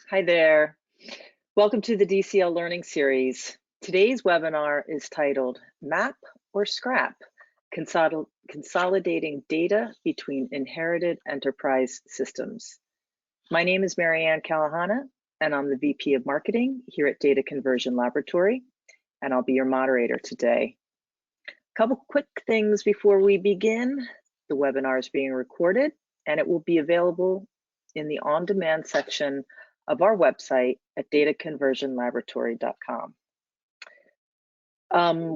Hi there. Welcome to the DCL Learning Series. Today's webinar is titled Map or Scrap, Consolidating Data Between Inherited Enterprise Systems. My name is Marianne Callahana, and I'm the VP of Marketing here at Data Conversion Laboratory, and I'll be your moderator today. A couple quick things before we begin. The webinar is being recorded, and it will be available in the on-demand section of our website at dataconversionlaboratory.com.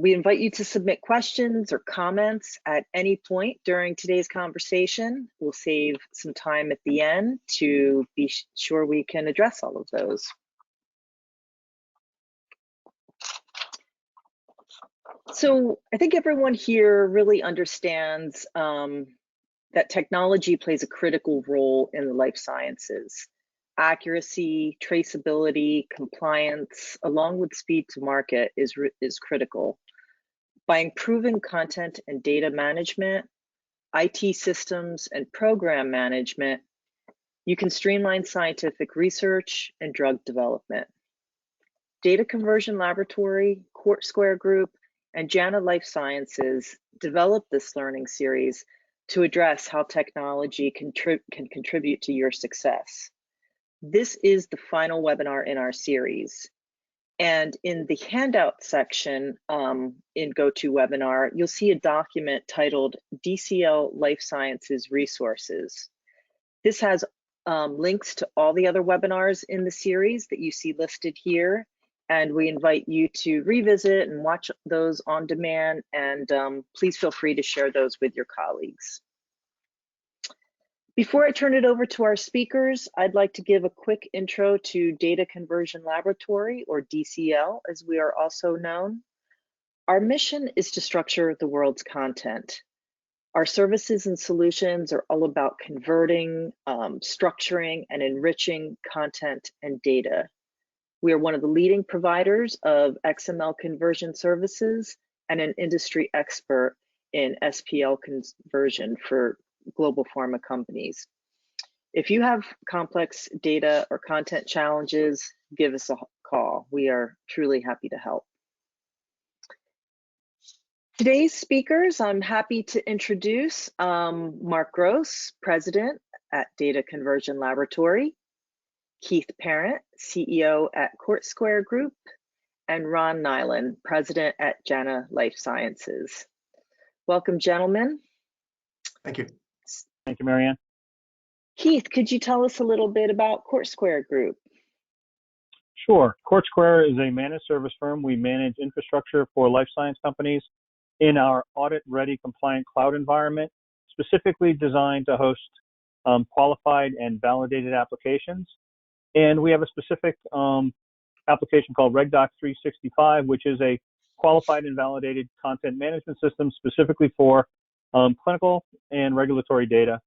We invite you to submit questions or comments at any point during today's conversation. We'll save some time at the end to be sure we can address all of those. So I think everyone here really understands that technology plays a critical role in the life sciences. Accuracy, traceability, compliance, along with speed to market is critical. By improving content and data management, IT systems, and program management, you can streamline scientific research and drug development. Data Conversion Laboratory, Court Square Group, and JANA Life Sciences developed this learning series to address how technology can contribute to your success. This is the final webinar in our series. And in the handout section in GoToWebinar, you'll see a document titled DCL Life Sciences Resources. This has links to all the other webinars in the series that you see listed here. And we invite you to revisit and watch those on demand. And please feel free to share those with your colleagues. Before I turn it over to our speakers, I'd like to give a quick intro to Data Conversion Laboratory, or DCL, as we are also known. Our mission is to structure the world's content. Our services and solutions are all about converting, structuring, and enriching content and data. We are one of the leading providers of XML conversion services and an industry expert in SPL conversion for global pharma companies. If you have complex data or content challenges, give us a call. We are truly happy to help. Today's speakers, I'm happy to introduce Mark Gross, President at Data Conversion Laboratory, Keith Parent, CEO at Court Square Group, and Ron Nyland, President at JANA Life Sciences. Welcome, gentlemen. Thank you. Thank you, Marianne. Keith, could you tell us a little bit about Court Square Group? Sure. Court Square is a managed service firm. We manage infrastructure for life science companies in our audit-ready compliant cloud environment, specifically designed to host qualified and validated applications. And we have a specific application called RegDoc 365, which is a qualified and validated content management system specifically for clinical and regulatory data.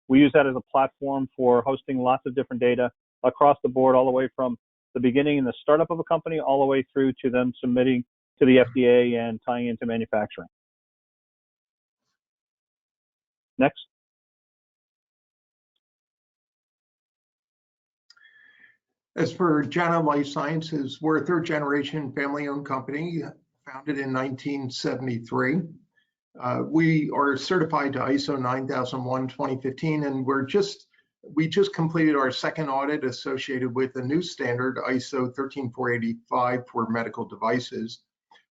We use that as a platform for hosting lots of different data across the board, all the way from the beginning in the startup of a company, all the way through to them submitting to the FDA and tying into manufacturing. Next. As for JANA Life Sciences, we're a third-generation family-owned company founded in 1973. We are certified to ISO 9001:2015, and we just completed our second audit associated with the new standard ISO 13485 for medical devices.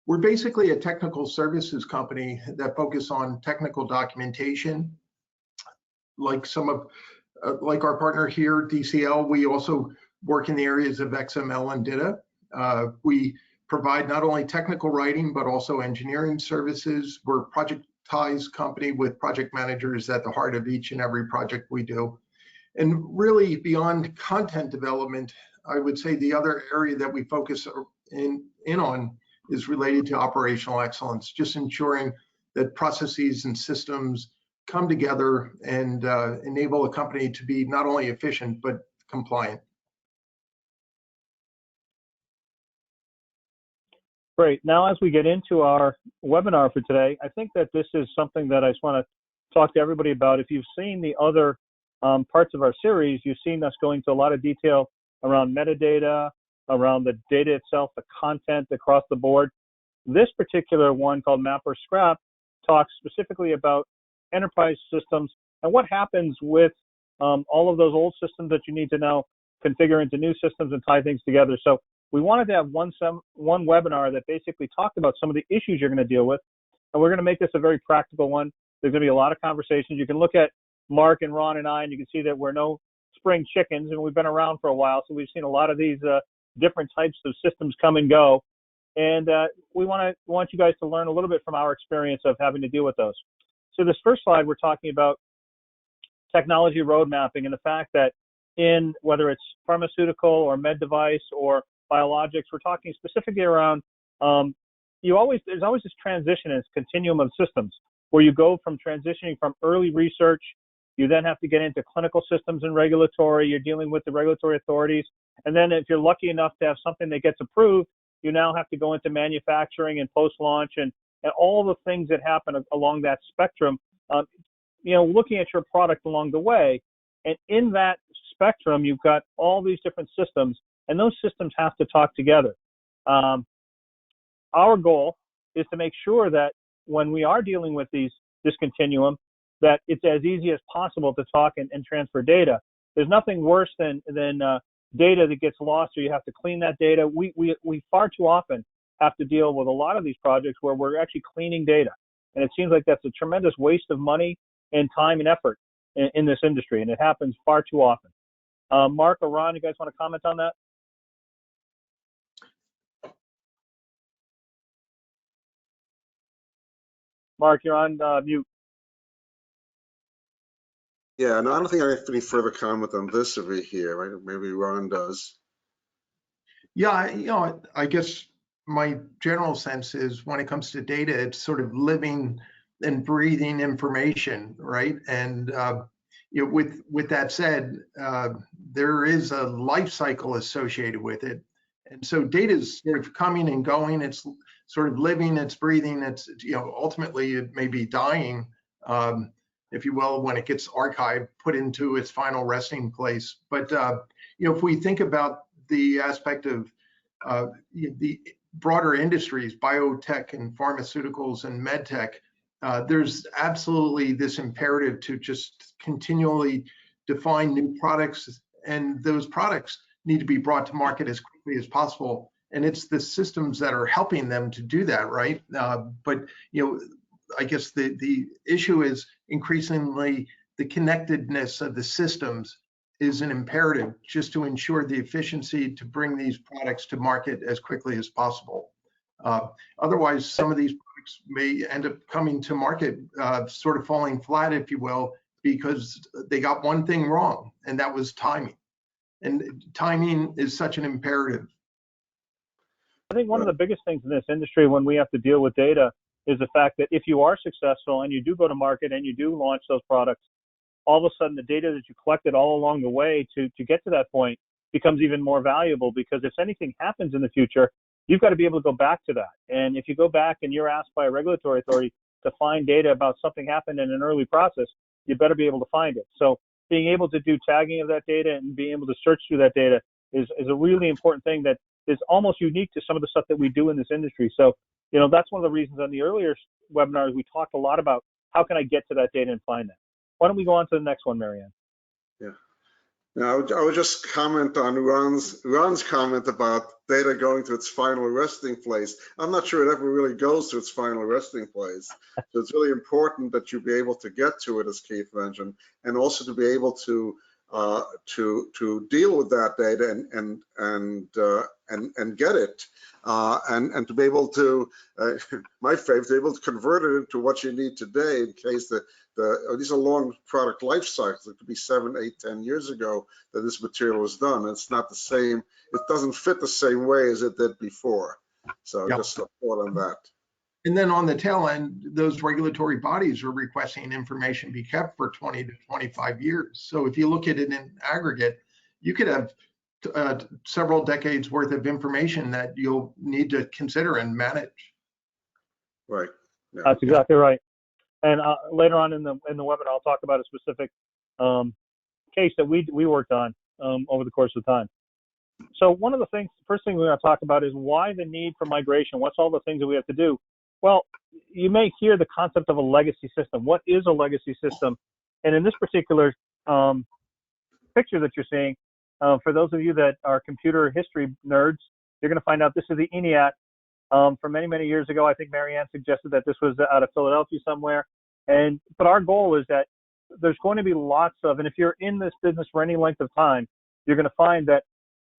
We're basically a technical services company that focus on technical documentation. Like our partner here, DCL, we also work in the areas of XML and data. We provide not only technical writing, but also engineering services. We're a projectized company with project managers at the heart of each and every project we do. And really beyond content development, I would say the other area that we focus in on is related to operational excellence, just ensuring that processes and systems come together and enable a company to be not only efficient, but compliant. Great. Now, as we get into our webinar for today, I think that this is something that I just want to talk to everybody about. If you've seen the other parts of our series, you've seen us go into a lot of detail around metadata, around the data itself, the content across the board. This particular one called Map or Scrap talks specifically about enterprise systems and what happens with all of those old systems that you need to now configure into new systems and tie things together. So we wanted to have one webinar that basically talked about some of the issues you're going to deal with, and we're going to make this a very practical one. There's going to be a lot of conversations. You can look at Mark and Ron and I, and you can see that we're no spring chickens, and we've been around for a while, so we've seen a lot of these different types of systems come and go. And we want you guys to learn a little bit from our experience of having to deal with those. So this first slide, we're talking about technology road mapping and the fact that in whether it's pharmaceutical or med device or biologics, we're talking specifically around there's always this transition in this continuum of systems where you go from transitioning from early research, you then have to get into clinical systems and regulatory, you're dealing with the regulatory authorities, and then if you're lucky enough to have something that gets approved, you now have to go into manufacturing and post-launch and all the things that happen along that spectrum, looking at your product along the way. And in that spectrum, you've got all these different systems, and those systems have to talk together. Our goal is to make sure that when we are dealing with this continuum, that it's as easy as possible to talk and transfer data. There's nothing worse than data that gets lost or you have to clean that data. We far too often have to deal with a lot of these projects where we're actually cleaning data. And it seems like that's a tremendous waste of money and time and effort in this industry, and it happens far too often. Mark or Ron, you guys want to comment on that? Mark, you're on mute. Yeah, no, I don't think I have any further comment on this over here. Right? Maybe Ron does. Yeah, I guess my general sense is when it comes to data, it's sort of living and breathing information, right? And with that said, there is a life cycle associated with it, and so data is sort of coming and going. It's sort of living, it's breathing. It's ultimately it may be dying, if you will, when it gets archived, put into its final resting place. But if we think about the aspect of the broader industries, biotech and pharmaceuticals and medtech, there's absolutely this imperative to just continually define new products, and those products need to be brought to market as quickly as possible. And it's the systems that are helping them to do that, right? But I guess the issue is increasingly the connectedness of the systems is an imperative just to ensure the efficiency to bring these products to market as quickly as possible. Otherwise, some of these products may end up coming to market sort of falling flat, if you will, because they got one thing wrong, and that was timing. And timing is such an imperative. I think one of the biggest things in this industry when we have to deal with data is the fact that if you are successful and you do go to market and you do launch those products, all of a sudden the data that you collected all along the way to get to that point becomes even more valuable, because if anything happens in the future, you've got to be able to go back to that. And if you go back and you're asked by a regulatory authority to find data about something happened in an early process, you better be able to find it. So being able to do tagging of that data and being able to search through that data is a really important thing that is almost unique to some of the stuff that we do in this industry. So, that's one of the reasons on the earlier webinars, we talked a lot about how can I get to that data and find that. Why don't we go on to the next one, Marianne? Yeah. Now, I would just comment on Ron's comment about data going to its final resting place. I'm not sure it ever really goes to its final resting place. So it's really important that you be able to get to it, as Keith mentioned, and also to be able to deal with that data and get it, and to be able to, my favorite, to be able to convert it into what you need today in case these are long product life cycles. It could be 7, 8, 10 years ago that this material was done. It's not the same. It doesn't fit the same way as it did before. So Yep. just a thought on that. And then on the tail end, those regulatory bodies are requesting information be kept for 20 to 25 years. So if you look at it in aggregate, you could have several decades worth of information that you'll need to consider and manage. Right. Yeah. That's exactly right. And later on in the webinar, I'll talk about a specific case that we worked on over the course of time. So one of the things, first thing we're going to talk about is why the need for migration. What's all the things that we have to do? Well, you may hear the concept of a legacy system. What is a legacy system? And in this particular picture that you're seeing, for those of you that are computer history nerds, you're going to find out this is the ENIAC. For many, many years ago, I think Marianne suggested that this was out of Philadelphia somewhere. But our goal is that there's going to be lots of, and if you're in this business for any length of time, you're going to find that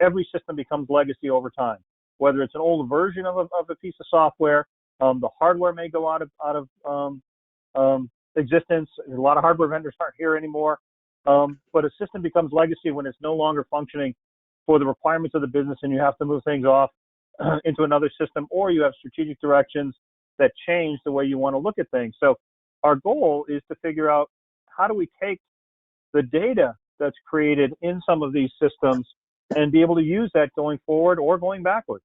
every system becomes legacy over time. Whether it's an old version of a piece of software, the hardware may go out of existence. A lot of hardware vendors aren't here anymore. But a system becomes legacy when it's no longer functioning for the requirements of the business, and you have to move things off into another system, or you have strategic directions that change the way you want to look at things. So our goal is to figure out how do we take the data that's created in some of these systems and be able to use that going forward or going backward.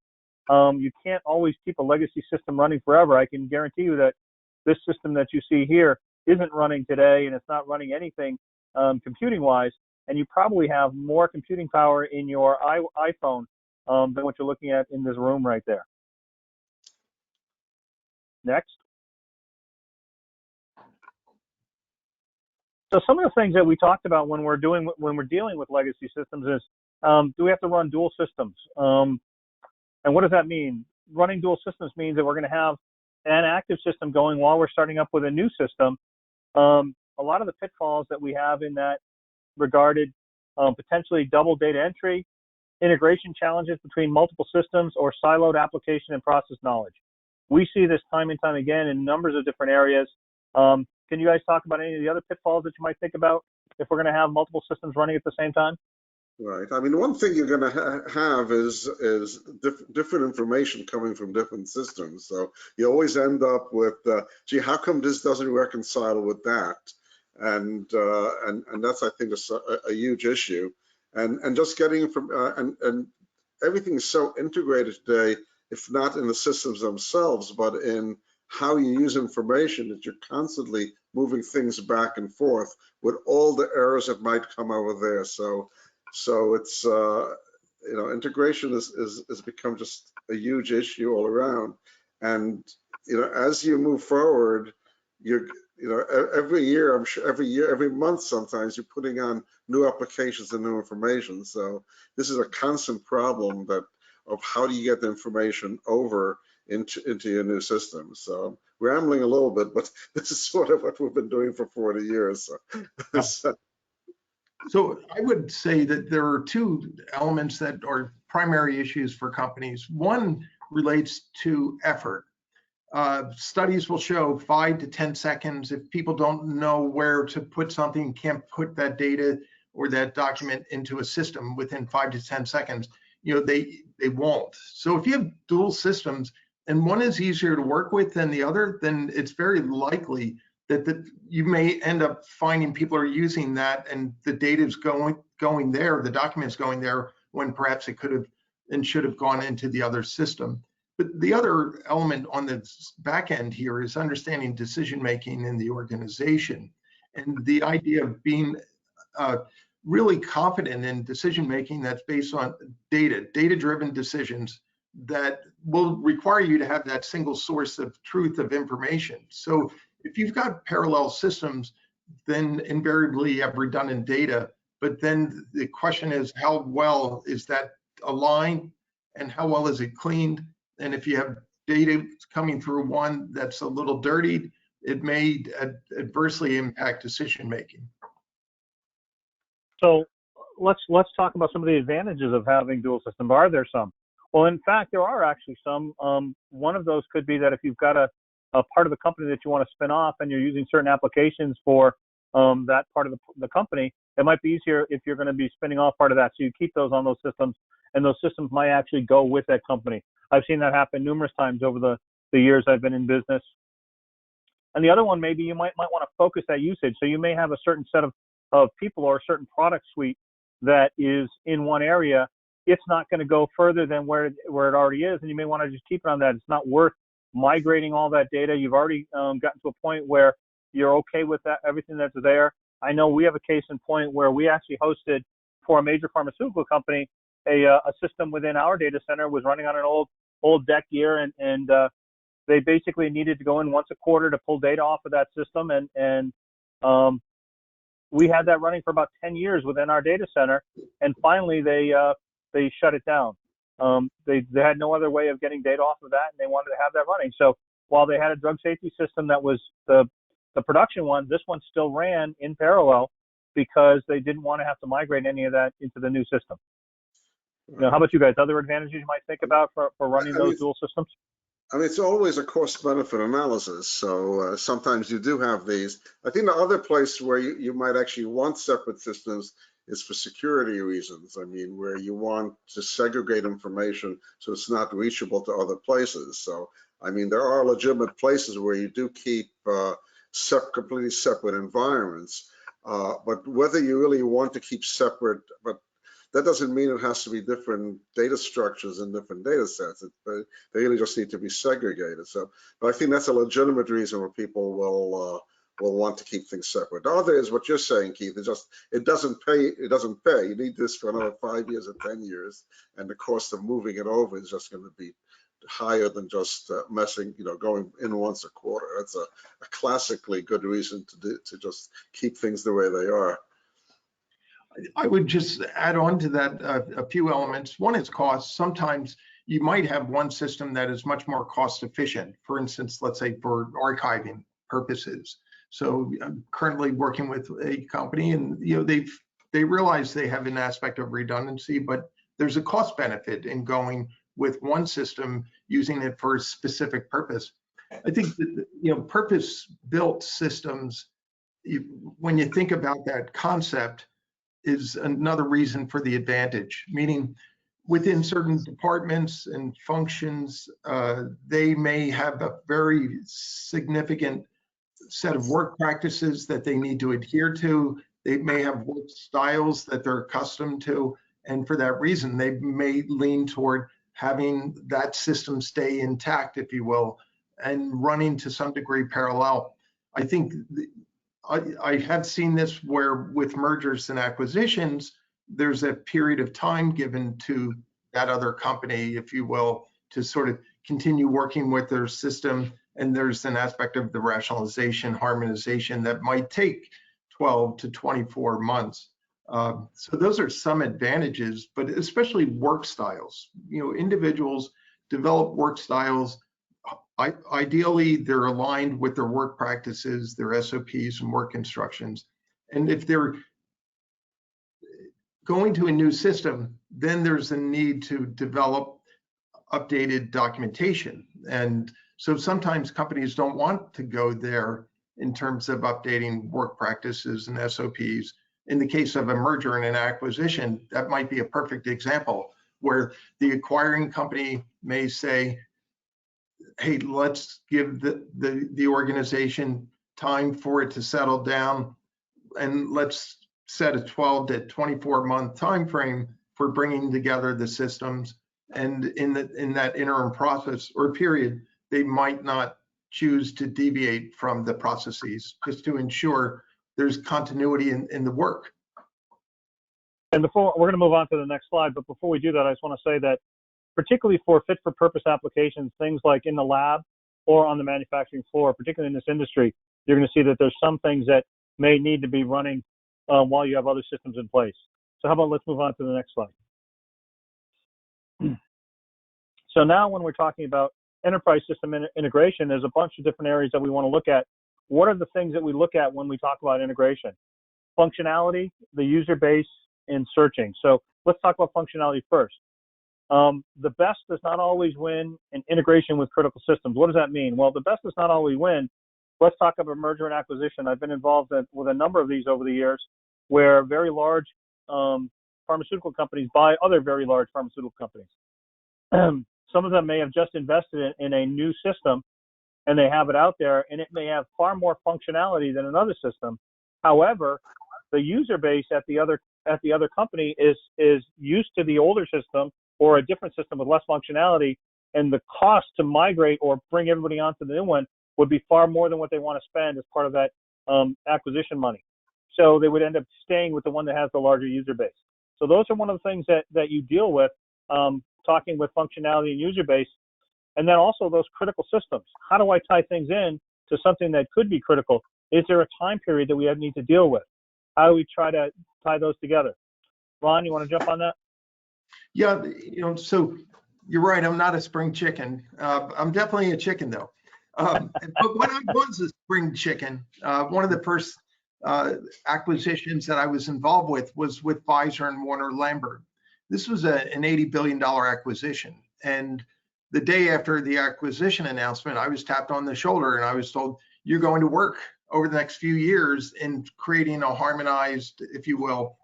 You can't always keep a legacy system running forever. I can guarantee you that this system that you see here isn't running today, and it's not running anything computing-wise, and you probably have more computing power in your iPhone than what you're looking at in this room right there. Next. So some of the things that we talked about when we're dealing with legacy systems is, do we have to run dual systems? And what does that mean? Running dual systems means that we're going to have an active system going while we're starting up with a new system. A lot of the pitfalls that we have in that regarded potentially double data entry, integration challenges between multiple systems, or siloed application and process knowledge. We see this time and time again in numbers of different areas. Can you guys talk about any of the other pitfalls that you might think about if we're going to have multiple systems running at the same time? Right. I mean, one thing you're going to have is different information coming from different systems. So you always end up with, gee, how come this doesn't reconcile with that? And that's, I think, a huge issue. And just getting from and everything is so integrated today, if not in the systems themselves, but in how you use information, that you're constantly moving things back and forth with all the errors that might come over there. So it's integration has become just a huge issue all around. And as you move forward, every year, I'm sure every month sometimes you're putting on new applications and new information. So this is a constant problem of how do you get the information over into your new system. So I'm rambling a little bit, but this is sort of what we've been doing for 40 years. So. So I would say that there are two elements that are primary issues for companies. One relates to effort. Studies will show 5 to 10 seconds. If people don't know where to put something, can't put that data or that document into a system within 5 to 10 seconds, they won't. So if you have dual systems and one is easier to work with than the other, then it's very likely that you may end up finding people are using that and the data is going there, the document's going there, when perhaps it could have and should have gone into the other system. But the other element on the back end here is understanding decision-making in the organization, and the idea of being really confident in decision-making that's based on data-driven decisions that will require you to have that single source of truth of information. So if you've got parallel systems, then invariably you have redundant data. But then the question is, how well is that aligned and how well is it cleaned? And if you have data coming through one that's a little dirtied, it may adversely impact decision making. So let's talk about some of the advantages of having dual systems. Are there some? Well, in fact, there are actually some. One of those could be that if you've got a part of the company that you want to spin off and you're using certain applications for that part of the company, it might be easier if you're going to be spinning off part of that. So you keep those on those systems, and those systems might actually go with that company. I've seen that happen numerous times over the years I've been in business. And the other one, maybe you might want to focus that usage. So you may have a certain set of people or a certain product suite that is in one area. It's not going to go further than where it already is, and you may want to just keep it on that. It's not worth migrating all that data. You've already gotten to a point where you're okay with that, everything that's there. I know we have a case in point where we actually hosted for a major pharmaceutical company a system within our data center was running on an old deck gear, and they basically needed to go in once a quarter to pull data off of that system, and we had that running for about 10 years within our data center, and finally they shut it down. They had no other way of getting data off of that, and they wanted to have that running. So while they had a drug safety system that was the production one, this one still ran in parallel because they didn't want to have to migrate any of that into the new system. How about you guys? Other advantages you might think about for running those dual systems? I mean, it's always a cost-benefit analysis. So sometimes you do have these. I think the other place where you might actually want separate systems is for security reasons. I mean, where you want to segregate information so it's not reachable to other places. So, I mean, there are legitimate places where you do keep completely separate environments. But whether you really want to keep separate, but that doesn't mean it has to be different data structures and different data sets. They really just need to be segregated. So, but I think that's a legitimate reason where people will want to keep things separate. The other is what you're saying, Keith. It doesn't pay. It doesn't pay. You need this for another 5 years or 10 years, and the cost of moving it over is just going to be higher than just going in once a quarter. That's a classically good reason to just keep things the way they are. I would just add on to that a few elements. One is cost. Sometimes you might have one system that is much more cost efficient. For instance, let's say for archiving purposes. So I'm currently working with a company, and they realize they have an aspect of redundancy, but there's a cost benefit in going with one system, using it for a specific purpose. I think that, purpose-built systems, when you think about that concept, is another reason for the advantage, meaning within certain departments and functions, they may have a very significant set of work practices that they need to adhere to. They may have work styles that they're accustomed to, and for that reason, they may lean toward having that system stay intact, if you will, and running to some degree parallel. I think I have seen this where with mergers and acquisitions, there's a period of time given to that other company, if you will, to sort of continue working with their system. And there's an aspect of the rationalization, harmonization that might take 12 to 24 months. So those are some advantages, but especially work styles. Individuals develop work styles. Ideally, they're aligned with their work practices, their SOPs and work instructions. And if they're going to a new system, then there's a need to develop updated documentation. And so sometimes companies don't want to go there in terms of updating work practices and SOPs. In the case of a merger and an acquisition, that might be a perfect example where the acquiring company may say, hey, let's give the organization time for it to settle down, and let's set a 12 to 24 month time frame for bringing together the systems. And in that interim process or period, they might not choose to deviate from the processes just to ensure there's continuity in the work. And before we're going to move on to the next slide, but before we do that, I just want to say that particularly for fit for purpose applications, things like in the lab or on the manufacturing floor, particularly in this industry, you're going to see that there's some things that may need to be running while you have other systems in place. So how about let's move on to the next slide. So now when we're talking about enterprise system integration, there's a bunch of different areas that we want to look at. What are the things that we look at when we talk about integration? Functionality, the user base, and searching. So let's talk about functionality first. The best does not always win in integration with critical systems. What does that mean? Well, the best does not always win. Let's talk about merger and acquisition. I've been involved with a number of these over the years where very large pharmaceutical companies buy other very large pharmaceutical companies. Some of them may have just invested in a new system and they have it out there, and it may have far more functionality than another system. However, the user base at the other company is used to the older system or a different system with less functionality, and the cost to migrate or bring everybody onto the new one would be far more than what they want to spend as part of that acquisition money. So they would end up staying with the one that has the larger user base. So those are one of the things that you deal with, talking with functionality and user base. And then also those critical systems. How do I tie things in to something that could be critical? Is there a time period that we need to deal with? How do we try to tie those together? Ron, you want to jump on that? Yeah, so you're right. I'm not a spring chicken. I'm definitely a chicken though. But when I was a spring chicken, one of the first acquisitions that I was involved with was with Pfizer and Warner Lambert. This was an $80 billion acquisition. And the day after the acquisition announcement, I was tapped on the shoulder and I was told, you're going to work over the next few years in creating a harmonized, if you will,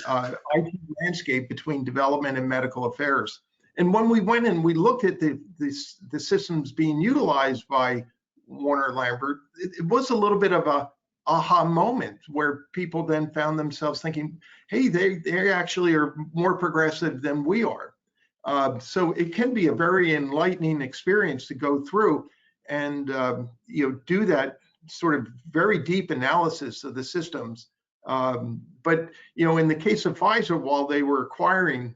IT landscape between development and medical affairs. And when we went and we looked at the systems being utilized by Warner Lambert, it was a little bit of a aha moment where people then found themselves thinking, hey, they actually are more progressive than we are. So it can be a very enlightening experience to go through and do that sort of very deep analysis of the systems. But in the case of Pfizer, while they were acquiring,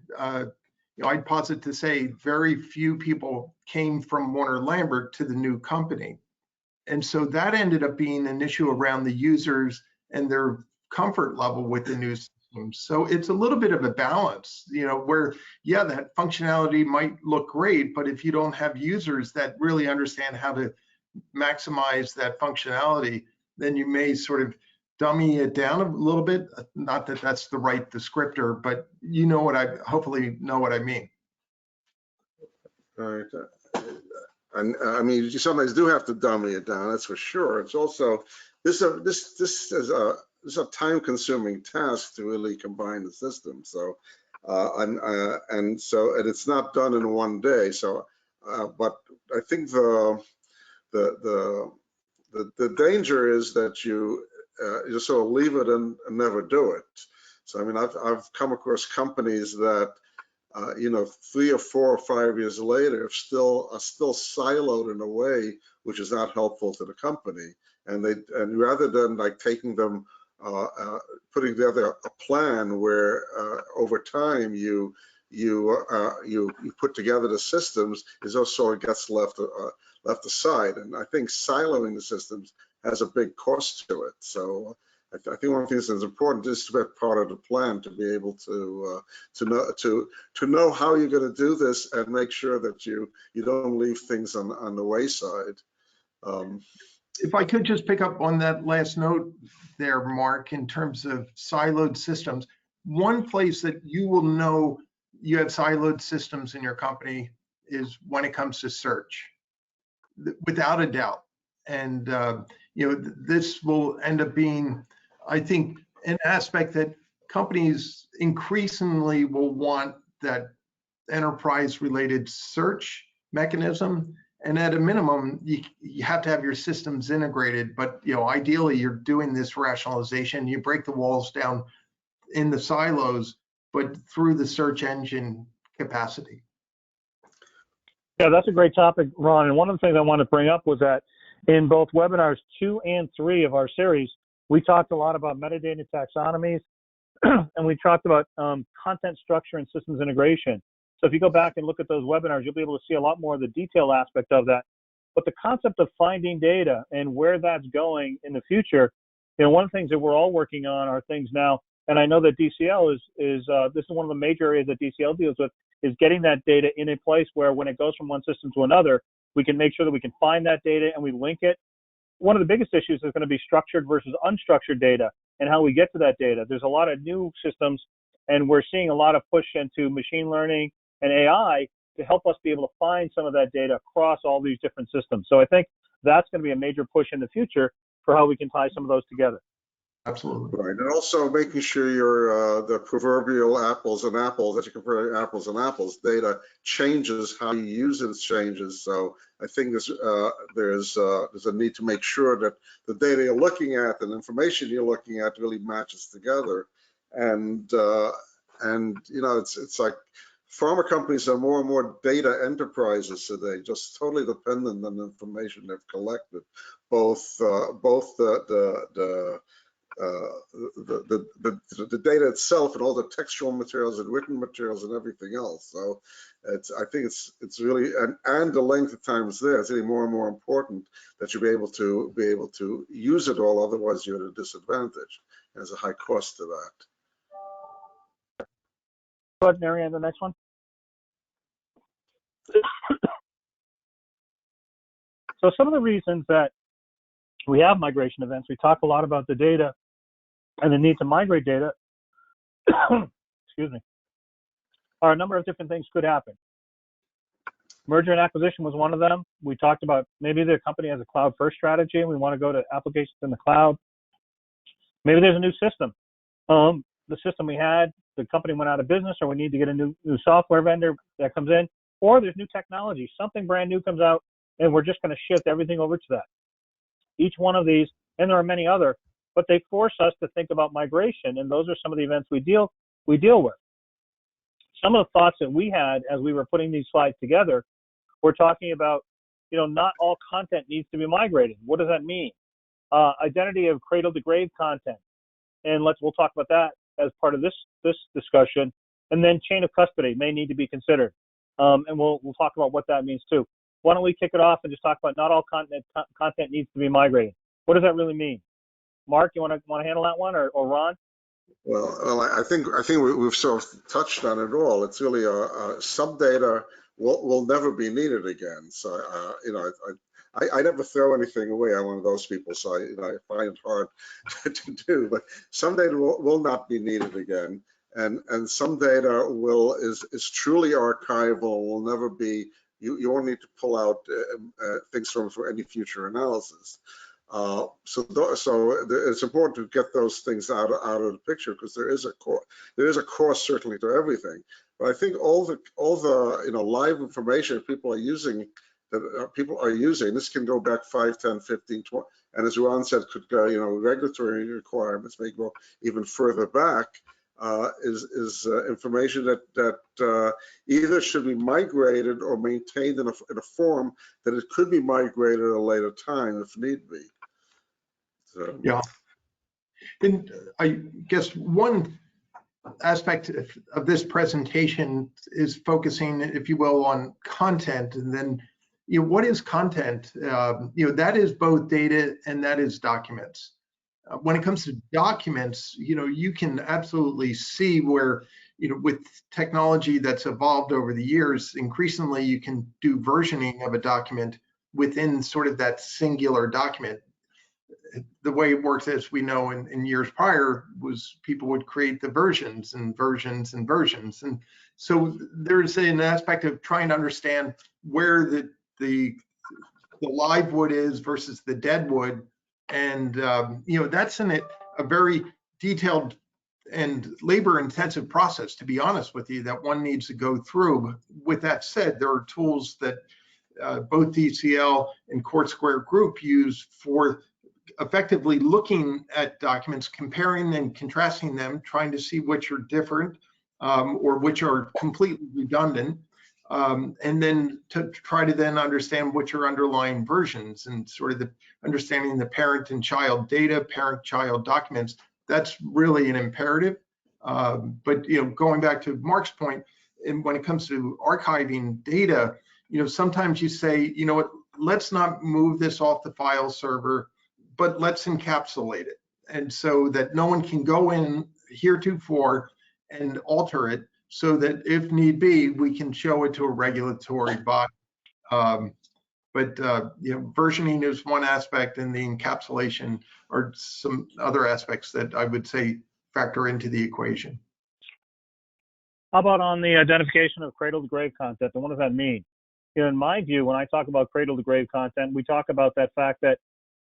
I'd posit to say very few people came from Warner Lambert to the new company. And so that ended up being an issue around the users and their comfort level with the new systems. So it's a little bit of a balance, where, yeah, that functionality might look great, but if you don't have users that really understand how to maximize that functionality, then you may sort of dummy it down a little bit. Not that that's the right descriptor, but hopefully know what I mean. All right. And I mean, you sometimes do have to dummy it down, that's for sure. It's also, this is a time-consuming task to really combine the system. So, and it's not done in one day. So, but I think the danger is that you just sort of leave it and never do it. So I mean, I've come across companies that 3 or 4 or 5 years later are still siloed in a way which is not helpful to the company. And rather than like taking them, putting together a plan where over time you put together the systems, is also it gets left aside. And I think siloing the systems has a big cost to it. So I think one of the things that's important is to be part of the plan, to be able to know how you're going to do this and make sure that you don't leave things on the wayside. If I could just pick up on that last note there, Mark, in terms of siloed systems, one place that you will know you have siloed systems in your company is when it comes to search, without a doubt. And this will end up being, I think, an aspect that companies increasingly will want, that enterprise-related search mechanism. And at a minimum, you have to have your systems integrated. But ideally, you're doing this rationalization. You break the walls down in the silos, but through the search engine capacity. Yeah, that's a great topic, Ron. And one of the things I want to bring up was that in both webinars 2 and 3 of our series, we talked a lot about metadata taxonomies, and we talked about content structure and systems integration. So if you go back and look at those webinars, you'll be able to see a lot more of the detail aspect of that. But the concept of finding data and where that's going in the future, one of the things that we're all working on are things now, and I know that DCL is this is one of the major areas that DCL deals with, is getting that data in a place where when it goes from one system to another, we can make sure that we can find that data and we link it. One of the biggest issues is going to be structured versus unstructured data and how we get to that data. There's a lot of new systems, and we're seeing a lot of push into machine learning and AI to help us be able to find some of that data across all these different systems. So I think that's going to be a major push in the future for how we can tie some of those together. Absolutely. Right, and also making sure your the proverbial apples and apples, that you compare apples and apples, data changes, how you use it changes. So I think there's a need to make sure that the data you're looking at and information you're looking at really matches together. And it's like pharma companies are more and more data enterprises today, just totally dependent on the information they've collected, both the the data itself and all the textual materials and written materials and everything else. So I think it's really, and the length of time is there. It's getting more and more important that you be able to use it all. Otherwise, you're at a disadvantage. There's a high cost to that. Go ahead, Marianne, the next one. So some of the reasons that we have migration events, we talk a lot about the data and the need to migrate data, excuse me, are a number of different things could happen. Merger and acquisition was one of them. We talked about maybe the company has a cloud-first strategy and we want to go to applications in the cloud. Maybe there's a new system. The system we had, the company went out of business, or we need to get a new software vendor that comes in, or there's new technology. Something brand new comes out and we're just going to shift everything over to that. Each one of these, and there are many other, but they force us to think about migration, and those are some of the events we deal with. Some of the thoughts that we had as we were putting these slides together, we're talking about, not all content needs to be migrated. What does that mean? Identity of cradle to grave content, and we'll talk about that as part of this discussion. And then chain of custody may need to be considered, and we'll talk about what that means too. Why don't we kick it off and just talk about not all content needs to be migrated? What does that really mean? Mark, you want to handle that one, or Ron? Well, I think we've sort of touched on it all. It's really some data will never be needed again. So I never throw anything away. I'm one of those people, so I find it hard to do. But some data will not be needed again, and some data is truly archival. Will never be. You only need to pull out things from for any future analysis. So it's important to get those things out of the picture, because there is a cost certainly to everything. But I think all the live information people are using, this can go back 5, 10, 15, 20, and as Ron said, could go, regulatory requirements may go even further back. Is information that either should be migrated or maintained in a form that it could be migrated at a later time if need be. So. Yeah, and I guess one aspect of this presentation is focusing, if you will, on content, and then what is content? That is both data and that is documents. When it comes to documents, you can absolutely see where, with technology that's evolved over the years, increasingly you can do versioning of a document within sort of that singular document. The way it works, as we know in years prior, was people would create the versions and versions and versions. And so there's an aspect of trying to understand where the live wood is versus the dead wood. And that's a very detailed and labor-intensive process, to be honest with you, that one needs to go through. With that said, there are tools that both DCL and Court Square Group use for effectively looking at documents, comparing and contrasting them, trying to see which are different or which are completely redundant. And then to try to then understand which are underlying versions, and sort of understanding the parent and child data, parent-child documents. That's really an imperative. But going back to Mark's point, and when it comes to archiving data, sometimes you say, what, let's not move this off the file server, but let's encapsulate it, and so that no one can go in heretofore and alter it, so that if need be, we can show it to a regulatory body. But versioning is one aspect, and the encapsulation are some other aspects that I would say factor into the equation. How about on the identification of cradle to grave content, and what does that mean? In my view, when I talk about cradle to grave content, we talk about that fact that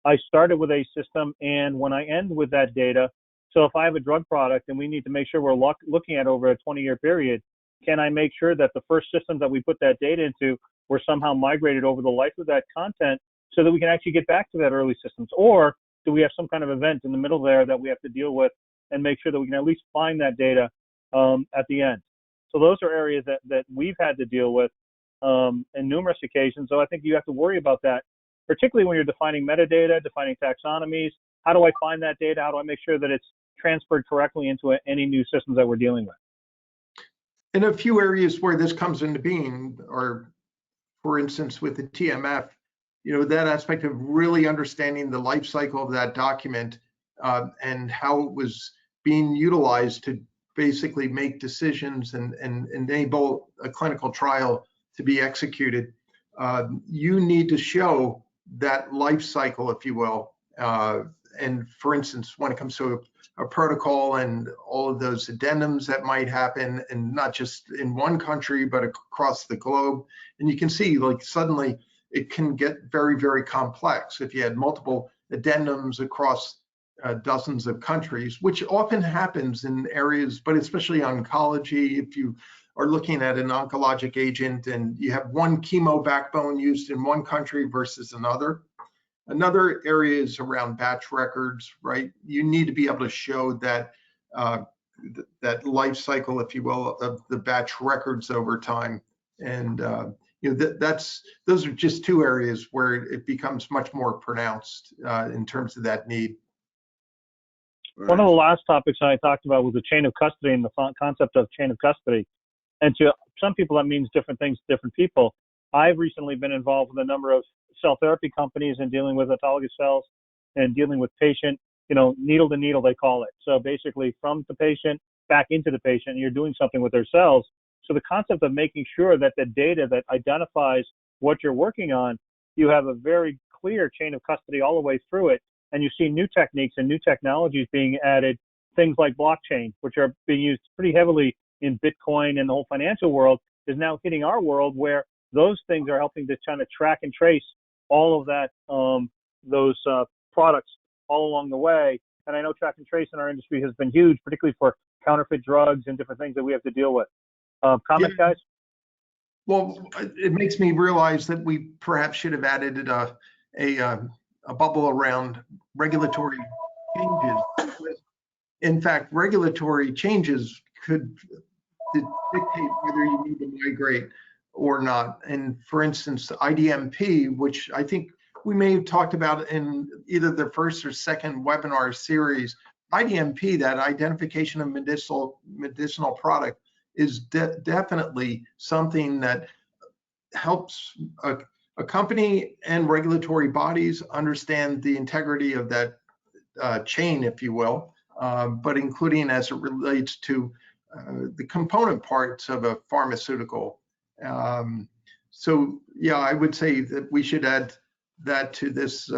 I started with a system, and when I end with that data, so if I have a drug product and we need to make sure we're looking at over a 20-year period, can I make sure that the first systems that we put that data into were somehow migrated over the life of that content so that we can actually get back to that early systems? Or do we have some kind of event in the middle there that we have to deal with and make sure that we can at least find that data at the end? So those are areas that we've had to deal with in numerous occasions. So I think you have to worry about that, particularly when you're defining metadata, defining taxonomies, How do I find that data? How do I make sure that it's transferred correctly into any new systems that we're dealing with? In a few areas where this comes into being, or for instance, with the TMF, that aspect of really understanding the life cycle of that document and how it was being utilized to basically make decisions and enable a clinical trial to be executed. You need to show that life cycle, if you will. And for instance, when it comes to a protocol and all of those addendums that might happen, and not just in one country, but across the globe. And you can see, like, suddenly it can get very, very complex if you had multiple addendums across dozens of countries, which often happens in areas, but especially oncology. If you are looking at an oncologic agent and you have one chemo backbone used in one country versus another. Another area is around batch records, right? You need to be able to show that that life cycle, if you will, of the batch records over time. And those are just two areas where it becomes much more pronounced in terms of that need. One of the last topics I talked about was the chain of custody and the concept of chain of custody. And to some people, that means different things to different people. I've recently been involved with a number of cell therapy companies and dealing with autologous cells and dealing with patient, needle to needle, they call it. So basically from the patient back into the patient, and you're doing something with their cells. So the concept of making sure that the data that identifies what you're working on, you have a very clear chain of custody all the way through it. And you see new techniques and new technologies being added, things like blockchain, which are being used pretty heavily in Bitcoin, and the whole financial world is now hitting our world, where those things are helping to kind of track and trace all of that, those products all along the way. And I know track and trace in our industry has been huge, particularly for counterfeit drugs and different things that we have to deal with. Comment, guys? Well, it makes me realize that we perhaps should have added a bubble around regulatory changes. In fact, regulatory changes could dictate whether you need to migrate or not. And for instance, IDMP, which I think we may have talked about in either the first or second webinar series, IDMP, that identification of medicinal product, is definitely something that helps a company and regulatory bodies understand the integrity of that chain, if you will, but including as it relates to the component parts of a pharmaceutical. So yeah, I would say that we should add that to this,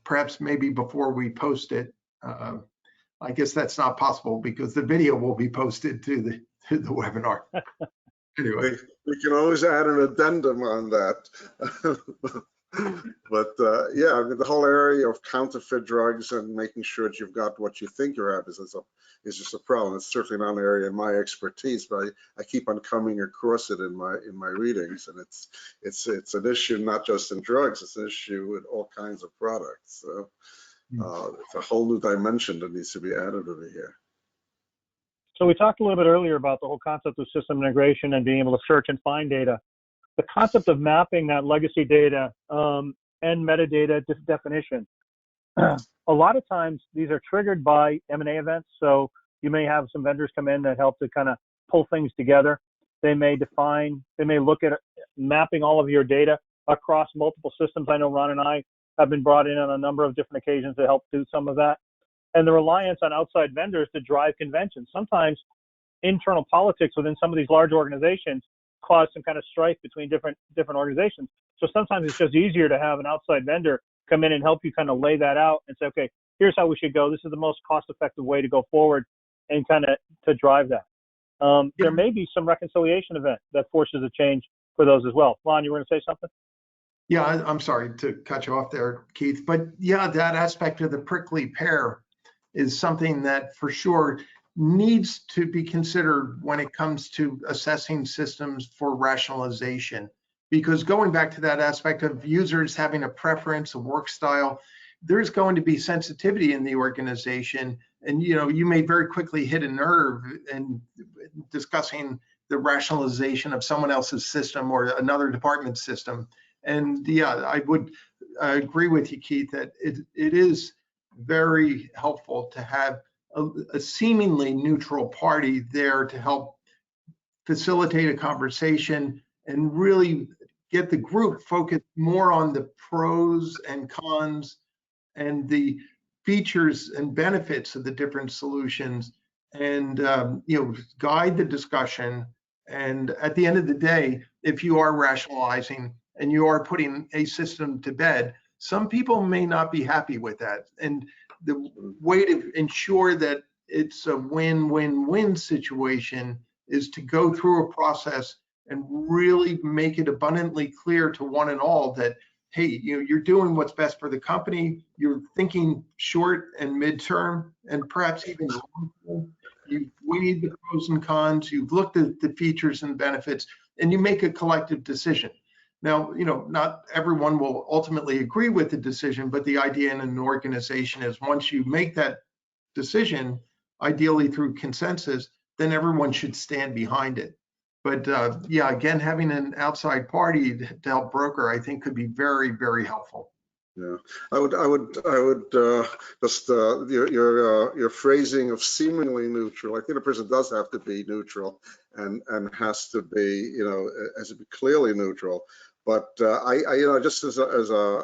perhaps maybe before we post it. I guess that's not possible because the video will be posted to the webinar. Anyway, we can always add an addendum on that. But yeah, I mean, the whole area of counterfeit drugs and making sure that you've got what you think you have is just a problem. It's certainly not an area in my expertise, but I keep on coming across it in my readings, and it's an issue not just in drugs, it's an issue with all kinds of products. So it's a whole new dimension that needs to be added over here. So we talked a little bit earlier about the whole concept of system integration and being able to search and find data. The concept of mapping that legacy data and metadata definition. A lot of times these are triggered by M&A events. So you may have some vendors come in that help to kind of pull things together. They may look at mapping all of your data across multiple systems. I know Ron and I have been brought in on a number of different occasions to help do some of that. And the reliance on outside vendors to drive conventions. Sometimes internal politics within some of these large organizations cause some kind of strife between different organizations. So sometimes it's just easier to have an outside vendor come in and help you kind of lay that out and say, okay, here's how we should go. This is the most cost-effective way to go forward, and kind of to drive that. There may be some reconciliation event that forces a change for those as well. Ron, you were going to say something? Yeah, I'm sorry to cut you off there, Keith, but yeah, that aspect of the prickly pear is something that for sure needs to be considered when it comes to assessing systems for rationalization. Because going back to that aspect of users having a preference, a work style, there's going to be sensitivity in the organization. And you may very quickly hit a nerve in discussing the rationalization of someone else's system or another department's system. And yeah, I would agree with you, Keith, that it is very helpful to have a seemingly neutral party there to help facilitate a conversation and really get the group focused more on the pros and cons and the features and benefits of the different solutions, and guide the discussion. And at the end of the day, if you are rationalizing and you are putting a system to bed, some people may not be happy with that. And the way to ensure that it's a win-win-win situation is to go through a process and really make it abundantly clear to one and all that, hey, you're doing what's best for the company. You're thinking short and midterm, and perhaps even long term. You've weighed the pros and cons. You've looked at the features and benefits, and you make a collective decision. Now, not everyone will ultimately agree with the decision, but the idea in an organization is once you make that decision, ideally through consensus, then everyone should stand behind it. But yeah, again, having an outside party to help broker, I think, could be very, very helpful. Yeah, I would just your phrasing of seemingly neutral. I think a person does have to be neutral and has to be, has to be clearly neutral. But just as a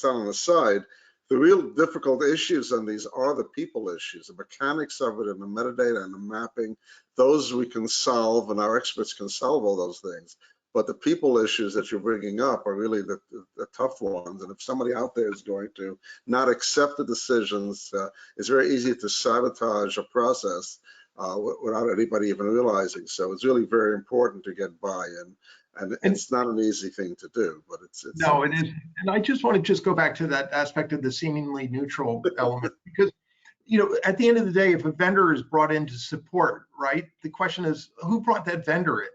on the side, the real difficult issues on these are the people issues, the mechanics of it, and the metadata and the mapping. Those we can solve, and our experts can solve all those things. But the people issues that you're bringing up are really the tough ones. And if somebody out there is going to not accept the decisions, it's very easy to sabotage a process without anybody even realizing. So it's really very important to get buy-in. And it's not an easy thing to do, but it's no, it is. And I just want to go back to that aspect of the seemingly neutral element, because at the end of the day, if a vendor is brought in to support, right, the question is, who brought that vendor in?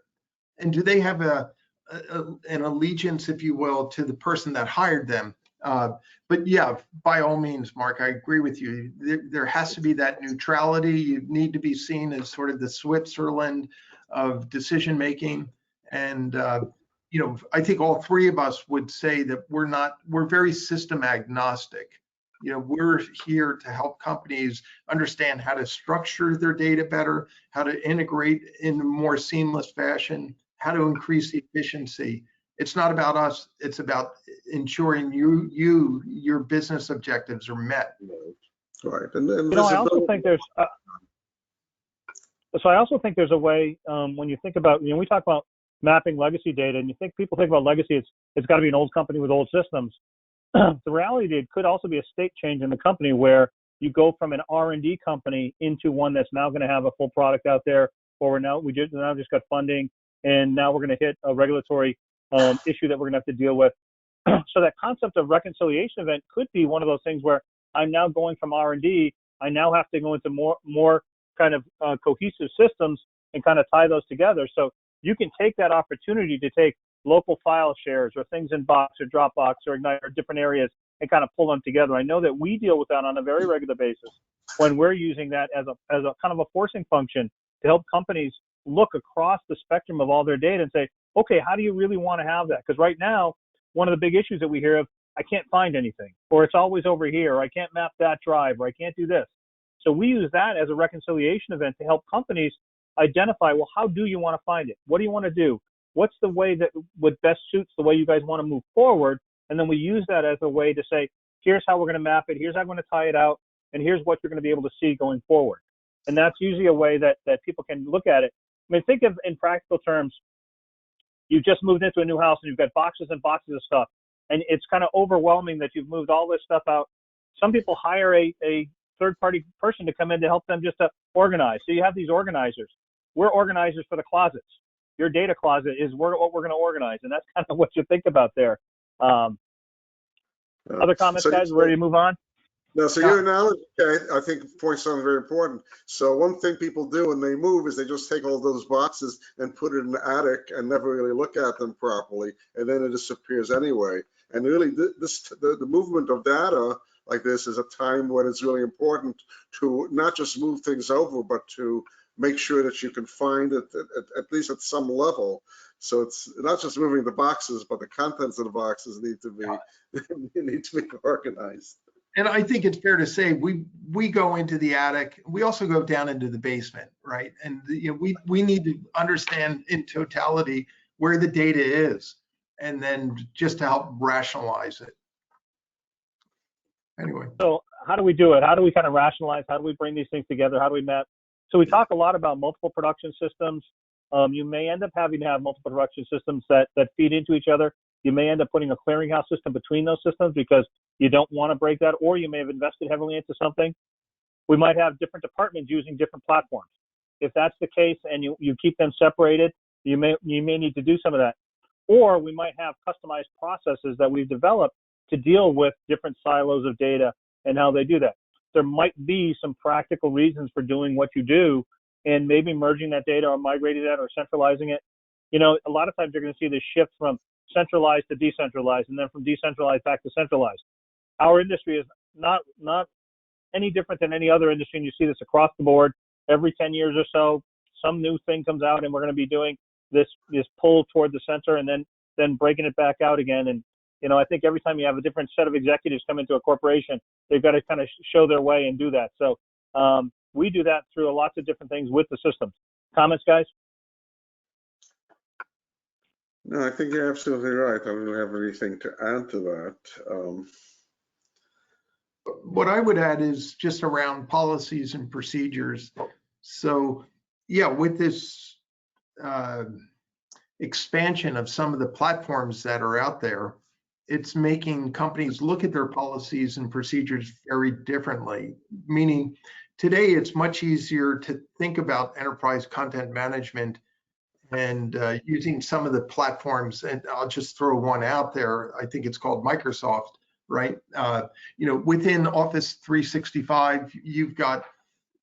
And do they have an allegiance, if you will, to the person that hired them? But yeah, by all means, Mark, I agree with you. There has to be that neutrality. You need to be seen as sort of the Switzerland of decision making. And I think all three of us would say that we're very system agnostic. We're here to help companies understand how to structure their data better, how to integrate in a more seamless fashion, how to increase the efficiency. It's not about us. It's about ensuring your business objectives are met. Right. And I also think there's. So I also think there's a way when you think about, we talk about mapping legacy data, and people think about legacy, it's got to be an old company with old systems. The reality, it could also be a state change in the company where you go from an R&D company into one that's now going to have a full product out there, or we just got funding, and now we're going to hit a regulatory issue that we're going to have to deal with. So that concept of reconciliation event could be one of those things where I'm now going from R&D, I now have to go into more kind of cohesive systems and kind of tie those together. So you can take that opportunity to take local file shares or things in Box or Dropbox or Ignite or different areas and kind of pull them together. I know that we deal with that on a very regular basis when we're using that as a kind of a forcing function to help companies look across the spectrum of all their data and say, okay, how do you really want to have that? Because right now, one of the big issues that we hear of, I can't find anything, or it's always over here, or I can't map that drive, or I can't do this. So we use that as a reconciliation event to help companies identify, well, how do you want to find it? What do you want to do? What's the way that would best suits the way you guys want to move forward? And then we use that as a way to say, here's how we're going to map it, here's how I'm going to tie it out, and here's what you're going to be able to see going forward. And that's usually a way that people can look at it. I mean, think of in practical terms, you just moved into a new house and you've got boxes and boxes of stuff, and it's kind of overwhelming that you've moved all this stuff out. Some people hire a third-party person to come in to help them just to organize. So you have these organizers. We're organizers for the closets. Your data closet is what we're going to organize, and that's kind of what you think about there. Other comments, guys? Ready to move on? No, so your analogy, I think, points something very important. So one thing people do when they move is they just take all those boxes and put it in the attic and never really look at them properly, and then it disappears anyway. And really, the movement of data like this is a time when it's really important to not just move things over, but to make sure that you can find it at least at some level. So it's not just moving the boxes, but the contents of the boxes need to be organized. And I think it's fair to say we go into the attic. We also go down into the basement, right? And we need to understand in totality where the data is, and then just to help rationalize it. Anyway. So how do we do it? How do we kind of rationalize? How do we bring these things together? How do we map? So we talk a lot about multiple production systems. You may end up having to have multiple production systems that feed into each other. You may end up putting a clearinghouse system between those systems because you don't want to break that, or you may have invested heavily into something. We might have different departments using different platforms. If that's the case and you keep them separated, you may need to do some of that. Or we might have customized processes that we've developed to deal with different silos of data and how they do that. There might be some practical reasons for doing what you do and maybe merging that data or migrating that or centralizing it. You know, a lot of times you're going to see this shift from centralized to decentralized and then from decentralized back to centralized. Our industry is not any different than any other industry, and you see this across the board. Every 10 years or so, some new thing comes out and we're going to be doing this pull toward the center and then breaking it back out again. And you know, I think every time you have a different set of executives come into a corporation, they've got to kind of show their way and do that. So we do that through lots of different things with the systems. Comments, guys? No, I think you're absolutely right. I don't have anything to add to that. What I would add is just around policies and procedures. So yeah, with this expansion of some of the platforms that are out there, it's making companies look at their policies and procedures very differently. Meaning today it's much easier to think about enterprise content management and using some of the platforms, and I'll just throw one out there. I think it's called Microsoft, right? You know, within Office 365, you've got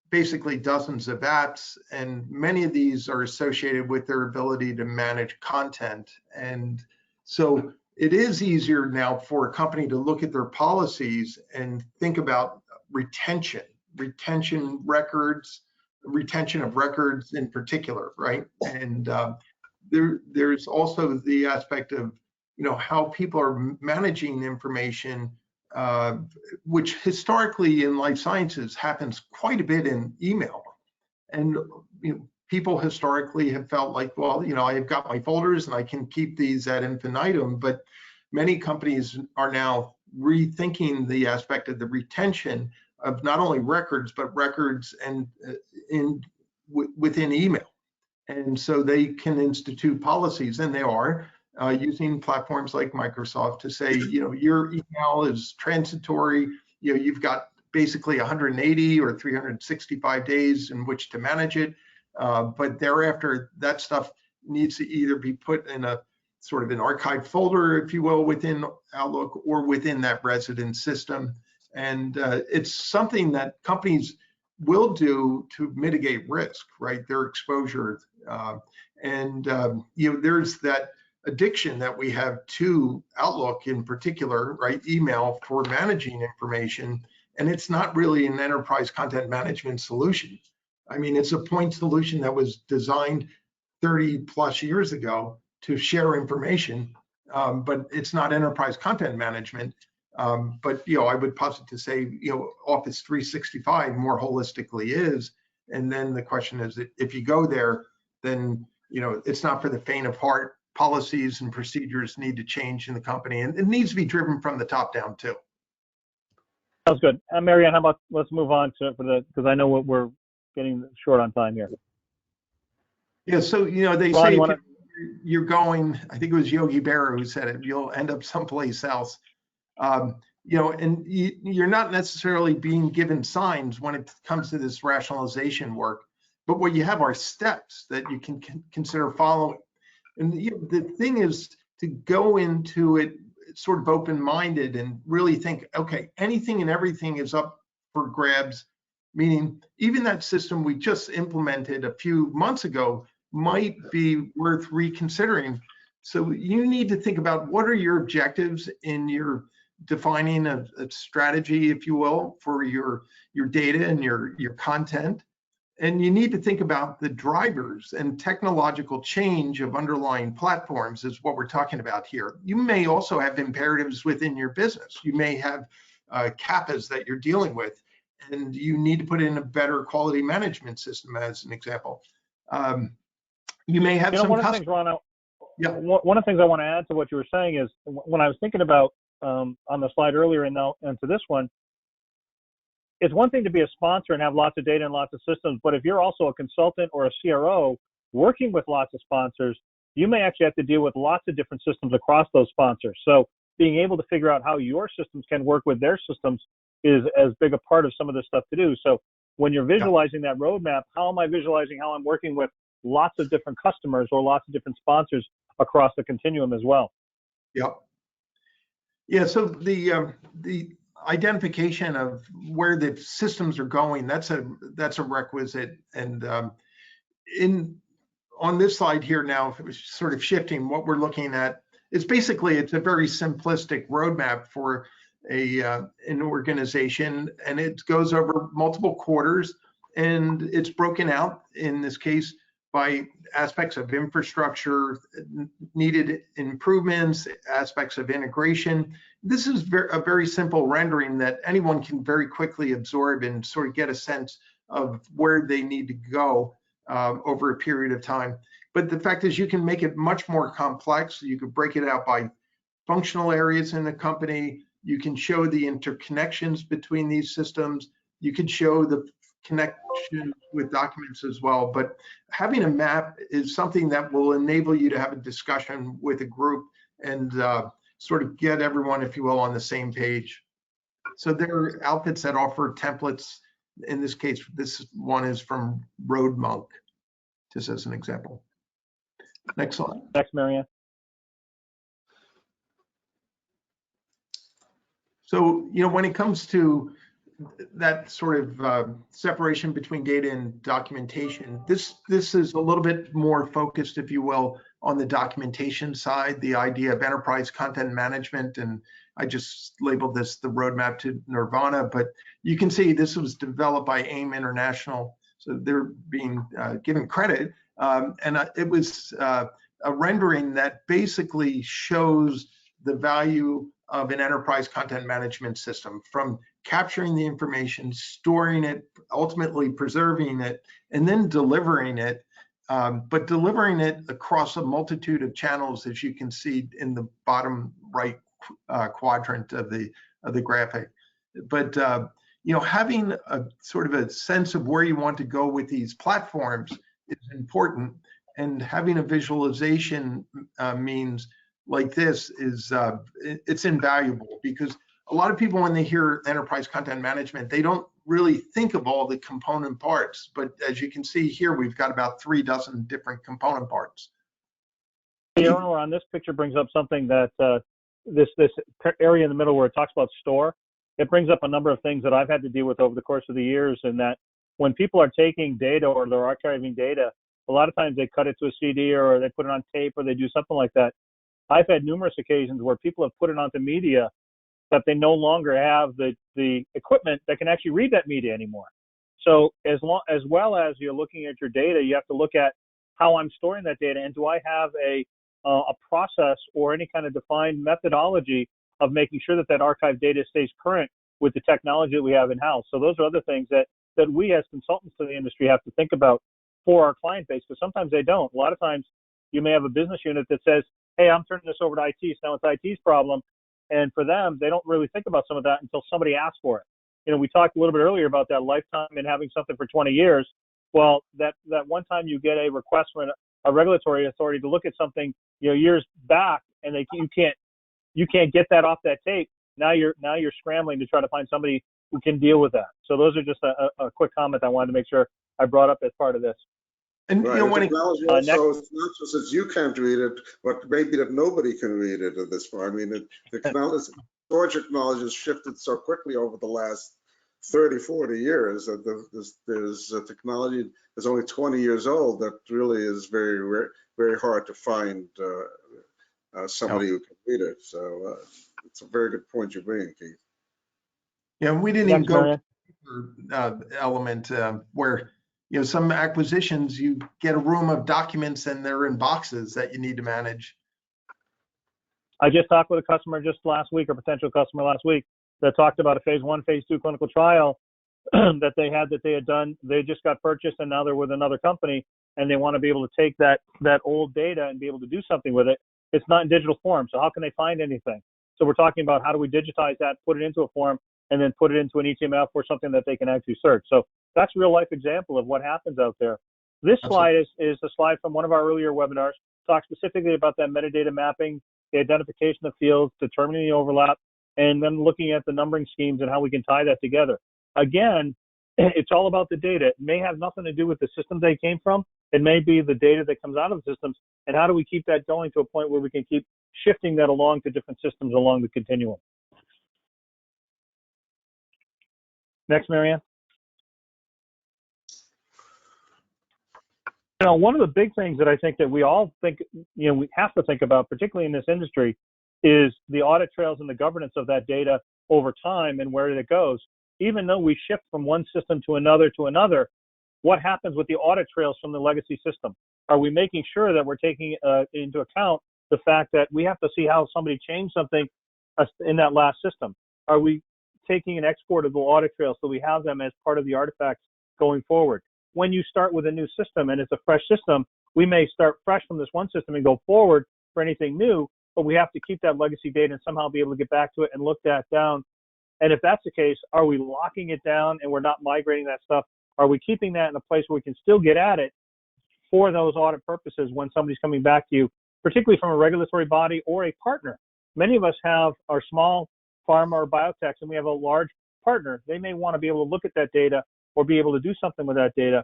basically dozens of apps, and many of these are associated with their ability to manage content. And so it is easier now for a company to look at their policies and think about retention of records in particular, right? And there's also the aspect of, you know, how people are managing information, which historically in life sciences happens quite a bit in email. And you know, people historically have felt like, well, you know, I've got my folders and I can keep these ad infinitum, but many companies are now rethinking the aspect of the retention of not only records, but records and within email. And so they can institute policies, and they are using platforms like Microsoft to say, you know, your email is transitory. You know, you've got basically 180 or 365 days in which to manage it. But thereafter, that stuff needs to either be put in a sort of an archive folder, if you will, within Outlook or within that resident system. And it's something that companies will do to mitigate risk, right? Their exposure. You know, there's that addiction that we have to Outlook in particular, right? Email for managing information. And it's not really an enterprise content management solution. I mean, it's a point solution that was designed 30 plus years ago to share information, but it's not enterprise content management. But you know, I would posit to say, you know, Office 365 more holistically is. And then the question is, if you go there, then you know, it's not for the faint of heart. Policies and procedures need to change in the company, and it needs to be driven from the top down too. Sounds good. Marianne, how about let's move on to because I know we're getting short on time here. Yeah, so you know, they Ron, say you're going, I think it was Yogi Berra who said it, you'll end up someplace else. You know, and you're not necessarily being given signs when it comes to this rationalization work, but what you have are steps that you can consider following. And you know, the thing is to go into it sort of open-minded and really think, okay, anything and everything is up for grabs, meaning even that system we just implemented a few months ago might be worth reconsidering. So you need to think about what are your objectives in your defining a strategy, if you will, for your data and your content. And you need to think about the drivers and technological change of underlying platforms is what we're talking about here. You may also have imperatives within your business. You may have CAPAs that you're dealing with, and you need to put in a better quality management system, as an example. You may have some one of the things, Ron, one of the things I want to add to what you were saying is when I was thinking about on the slide earlier and now into this one, it's one thing to be a sponsor and have lots of data and lots of systems, but if you're also a consultant or a CRO working with lots of sponsors, you may actually have to deal with lots of different systems across those sponsors. So being able to figure out how your systems can work with their systems is as big a part of some of this stuff to do. So when you're visualizing that roadmap, how am I visualizing how I'm working with lots of different customers or lots of different sponsors across the continuum as well? Yep. Yeah, so the identification of where the systems are going, that's a requisite. And on this slide here now, sort of shifting, what we're looking at is basically, it's a very simplistic roadmap for an organization, and it goes over multiple quarters, and it's broken out in this case by aspects of infrastructure, needed improvements, aspects of integration. This is a very simple rendering that anyone can very quickly absorb and sort of get a sense of where they need to go over a period of time. But the fact is, you can make it much more complex. You could break it out by functional areas in the company. You can show the interconnections between these systems. You could show the connection with documents as well. But having a map is something that will enable you to have a discussion with a group and sort of get everyone, if you will, on the same page. So there are outfits that offer templates. In this case, this one is from RoadMonk, just as an example. Next slide. Next, Marianne. So, when it comes to that sort of separation between data and documentation, this is a little bit more focused, if you will, on the documentation side, the idea of enterprise content management. And I just labeled this the roadmap to Nirvana, but you can see this was developed by AIM International. So they're being given credit. And it was a rendering that basically shows the value of an enterprise content management system, from capturing the information, storing it, ultimately preserving it, and then delivering it, but delivering it across a multitude of channels, as you can see in the bottom right quadrant of the graphic. But having a sort of a sense of where you want to go with these platforms is important, and having a visualization means like this is it's invaluable, because a lot of people, when they hear enterprise content management, they don't really think of all the component parts. But as you can see here, we've got about 3 dozen different component parts. Eleanor, on this picture brings up something that this area in the middle where it talks about store, it brings up a number of things that I've had to deal with over the course of the years, and that when people are taking data or they're archiving data, a lot of times they cut it to a CD or they put it on tape or they do something like that. I've had numerous occasions where people have put it onto media that they no longer have the equipment that can actually read that media anymore. So as well as you're looking at your data, you have to look at how I'm storing that data, and do I have a process or any kind of defined methodology of making sure that that archived data stays current with the technology that we have in-house. So those are other things that we as consultants to the industry have to think about for our client base, because sometimes they don't. A lot of times you may have a business unit that says, hey, I'm turning this over to IT, so now it's IT's problem. And for them, they don't really think about some of that until somebody asks for it. We talked a little bit earlier about that lifetime and having something for 20 years. Well, that one time you get a request from a regulatory authority to look at something, years back, and you can't get that off that tape. Now you're scrambling to try to find somebody who can deal with that. So those are just a quick comment I wanted to make sure I brought up as part of this. And right. when technology also, it's not just that you can't read it, but maybe that nobody can read it at this point. I mean, the storage technology has shifted so quickly over the last 30, 40 years that there's a technology that's only 20 years old that really is very, very hard to find somebody who can read it. So it's a very good point you're bringing, Keith. Yeah, we didn't even go element where some acquisitions, you get a room of documents and they're in boxes that you need to manage. I just talked with a customer just last week, or potential customer last week. that talked about a phase 1, phase 2 clinical trial that they had done. They just got purchased, and now they're with another company, and they want to be able to take that old data and be able to do something with it. It's not in digital form, so how can they find anything? So we're talking about how do we digitize that, put it into a form, and then put it into an ETMF or something that they can actually search. So that's a real life example of what happens out there. This slide is a slide from one of our earlier webinars, talks specifically about that metadata mapping, the identification of fields, determining the overlap, and then looking at the numbering schemes and how we can tie that together. Again, it's all about the data. It may have nothing to do with the system they came from. It may be the data that comes out of the systems, and how do we keep that going to a point where we can keep shifting that along to different systems along the continuum. Next, Marianne. You know, one of the big things that I think that we all think, you know, we have to think about, particularly in this industry, is the audit trails and the governance of that data over time and where it goes. Even though we shift from one system to another, what happens with the audit trails from the legacy system? Are we making sure that we're taking into account the fact that we have to see how somebody changed something in that last system? Are we taking an exportable audit trail so we have them as part of the artifacts going forward? When you start with a new system and it's a fresh system, we may start fresh from this one system and go forward for anything new, but we have to keep that legacy data and somehow be able to get back to it and look that down. And if that's the case, are we locking it down and we're not migrating that stuff? Are we keeping that in a place where we can still get at it for those audit purposes when somebody's coming back to you, particularly from a regulatory body or a partner? Many of us have our small pharma or biotechs, and we have a large partner. They may want to be able to look at that data or be able to do something with that data.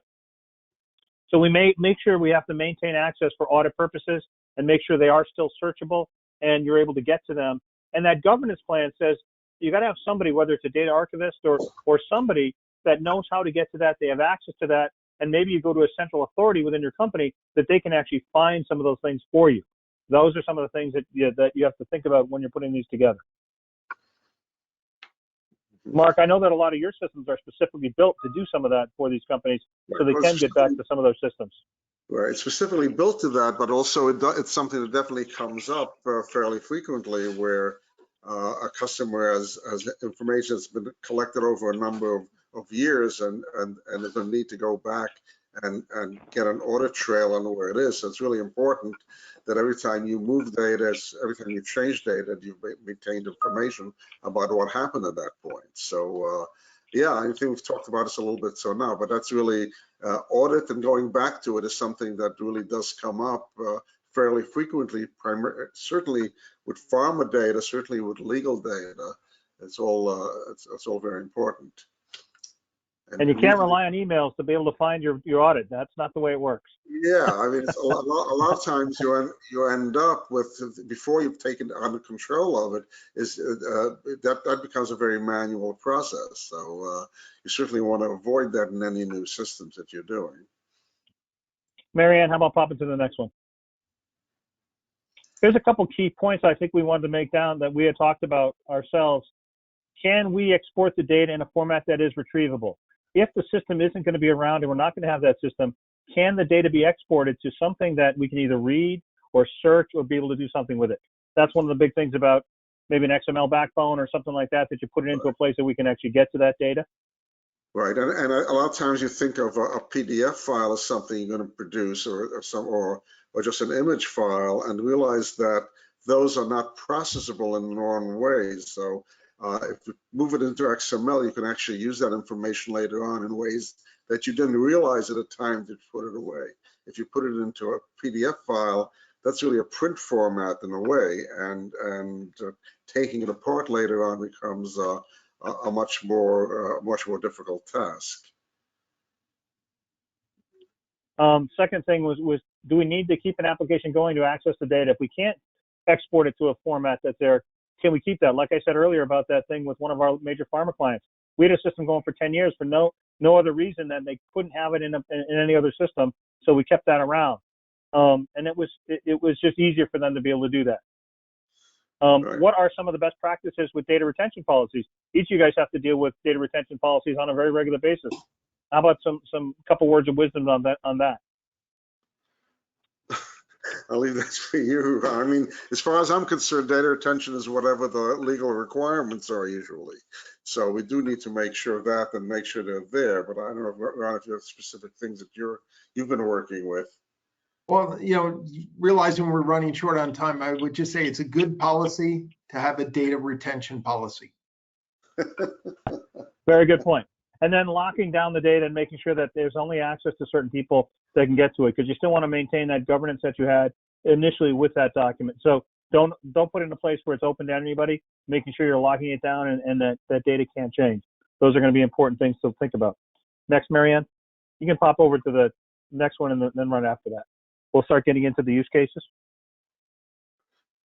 So we may make sure we have to maintain access for audit purposes and make sure they are still searchable and you're able to get to them. And that governance plan says you got to have somebody, whether it's a data archivist or somebody that knows how to get to that, they have access to that, and maybe you go to a central authority within your company that they can actually find some of those things for you. Those are some of the things that you have to think about when you're putting these together. Mark, I know that a lot of your systems are specifically built to do some of that for these companies, so they can get back to some of those systems. Right, it's specifically built to that, but also it's something that definitely comes up fairly frequently where a customer has information that's been collected over a number of years and there's a need to go back and get an audit trail on where it is. So it's really important that every time you move data, every time you change data, you've maintained information about what happened at that point. So yeah, I think we've talked about this a little bit so now, but that's really audit and going back to it is something that really does come up fairly frequently, certainly with pharma data, certainly with legal data. It's all very important. And you can't rely on emails to be able to find your audit. That's not the way it works. Yeah, I mean, it's a lot of times you end up with, before you've taken under control of it, that becomes a very manual process. So you certainly want to avoid that in any new systems that you're doing. Marianne, how about popping to the next one? There's a couple key points I think we wanted to make down that we had talked about ourselves. Can we export the data in a format that is retrievable? If the system isn't going to be around and we're not going to have that system, can the data be exported to something that we can either read or search or be able to do something with it? That's one of the big things about maybe an XML backbone or something like that, that you put it into a place that we can actually get to that data. Right, and a lot of times you think of a PDF file as something you're going to produce or just an image file, and realize that those are not processable in normal ways. So if you move it into XML, you can actually use that information later on in ways that you didn't realize at the time that you put it away. If you put it into a PDF file, that's really a print format in a way, and taking it apart later on becomes a much more difficult task. Second thing was do we need to keep an application going to access the data? If we can't export it to a format that's there, can we keep that? Like I said earlier about that thing with one of our major pharma clients, we had a system going for 10 years for no other reason than they couldn't have it in any other system, so we kept that around. And it was just easier for them to be able to do that. Right. What are some of the best practices with data retention policies? Each of you guys have to deal with data retention policies on a very regular basis. How about some couple words of wisdom on that? I'll leave that for you. I mean, as far as I'm concerned, data retention is whatever the legal requirements are usually. So we do need to make sure of that and make sure they're there. But I don't know, Ron, if you have specific things that you've been working with. Well, realizing we're running short on time, I would just say it's a good policy to have a data retention policy. Very good point. And then locking down the data and making sure that there's only access to certain people that can get to it, because you still want to maintain that governance that you had initially with that document. So don't put it in a place where it's open to anybody, making sure you're locking it down and that data can't change. Those are going to be important things to think about. Next, Marianne, you can pop over to the next one and then run after that. We'll start getting into the use cases.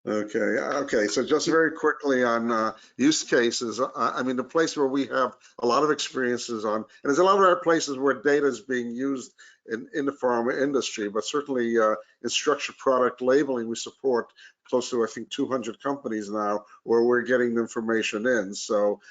Okay. So just very quickly on use cases, I mean, the place where we have a lot of experiences on, and there's a lot of other places where data is being used in the pharma industry, but certainly in structured product labeling, we support close to, I think, 200 companies now where we're getting the information in. So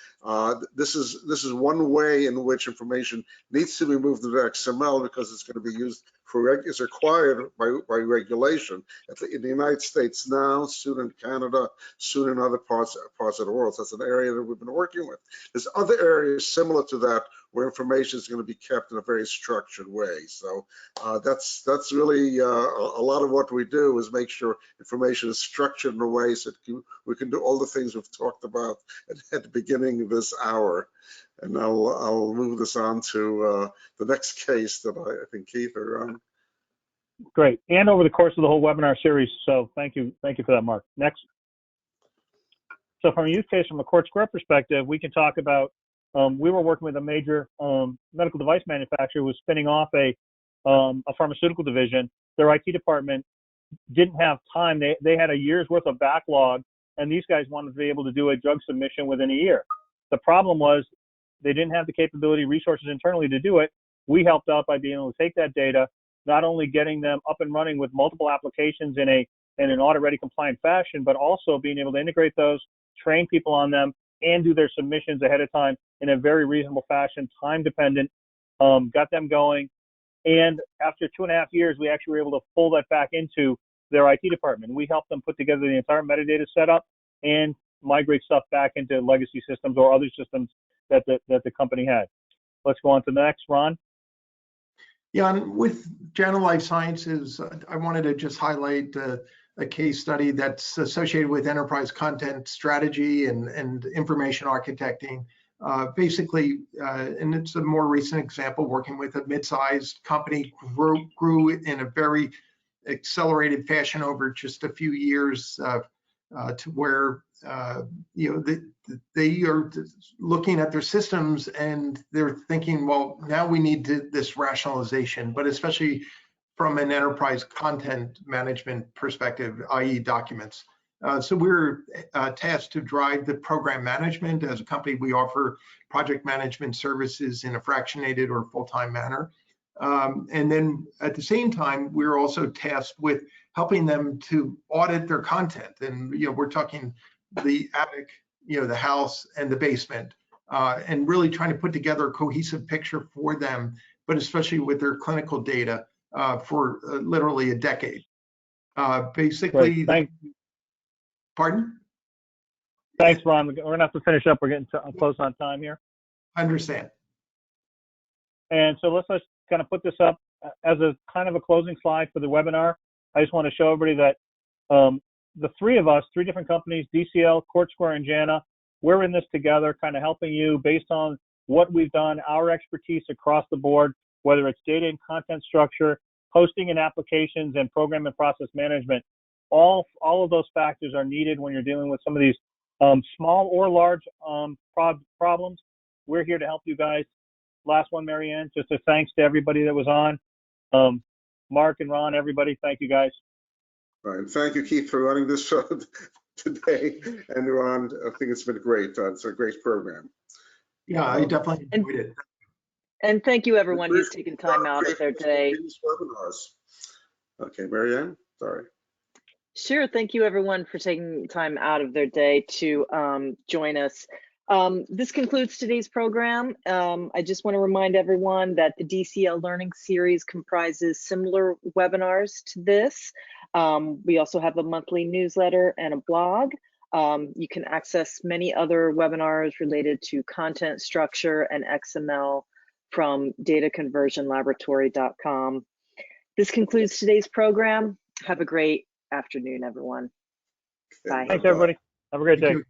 this is one way in which information needs to be moved into XML because it's going to be used it's required by regulation in the United States now, soon in Canada, soon in other parts of the world. So that's an area that we've been working with. There's other areas similar to that where information is going to be kept in a very structured way. So that's really a lot of what we do is make sure information is structured in a way so that we can do all the things we've talked about at the beginning of this hour. And I'll move this on to the next case that I think Keith are on. Great, and over the course of the whole webinar series. So thank you for that, Mark. Next. So from a use case, from a Court Square perspective, we can talk about, we were working with a major medical device manufacturer who was spinning off a pharmaceutical division. Their IT department didn't have time. They had a year's worth of backlog, and these guys wanted to be able to do a drug submission within a year. The problem was they didn't have the capability, resources internally to do it. We helped out by being able to take that data, not only getting them up and running with multiple applications in an audit-ready compliant fashion, but also being able to integrate those, train people on them, and do their submissions ahead of time in a very reasonable fashion, time-dependent, got them going. And after 2.5 years, we actually were able to pull that back into their IT department. We helped them put together the entire metadata setup and migrate stuff back into legacy systems or other systems that the company had. Let's go on to the next, Ron. Yeah, and with Jana Life Sciences, I wanted to just highlight a case study that's associated with enterprise content strategy and information architecting. Basically, and it's a more recent example, working with a mid-sized company, grew in a very accelerated fashion over just a few years to where they are looking at their systems and they're thinking, well, now we need this rationalization, but especially from an enterprise content management perspective, i.e. documents. So we're tasked to drive the program management. As a company, we offer project management services in a fractionated or full-time manner. And then at the same time, we're also tasked with helping them to audit their content. And we're talking the attic, the house and the basement, and really trying to put together a cohesive picture for them, but especially with their clinical data for literally a decade. Basically, pardon? Thanks, Ron. We're gonna have to finish up. We're getting close on time here. I understand. And so let's kind of put this up as a kind of a closing slide for the webinar. I just want to show everybody that the three of us, three different companies, DCL, Court Square, and Jana, we're in this together, kind of helping you based on what we've done, our expertise across the board, whether it's data and content structure, hosting and applications, and program and process management. All of those factors are needed when you're dealing with some of these small or large problems. We're here to help you guys. Last one, Marianne, just a thanks to everybody that was on. Mark and Ron, everybody, thank you guys. All right, thank you, Keith, for running this show today. And Ron, I think it's been great. It's a great program. Yeah, I definitely enjoyed it. And thank you, everyone who's taken time out of their day. Okay, Marianne, sorry. Sure. Thank you, everyone, for taking time out of their day to join us. This concludes today's program. I just want to remind everyone that the DCL Learning Series comprises similar webinars to this. We also have a monthly newsletter and a blog. You can access many other webinars related to content structure and XML from dataconversionlaboratory.com. This concludes today's program. Have a great afternoon, everyone. Bye. Thanks, everybody. Have a great day. Thank you.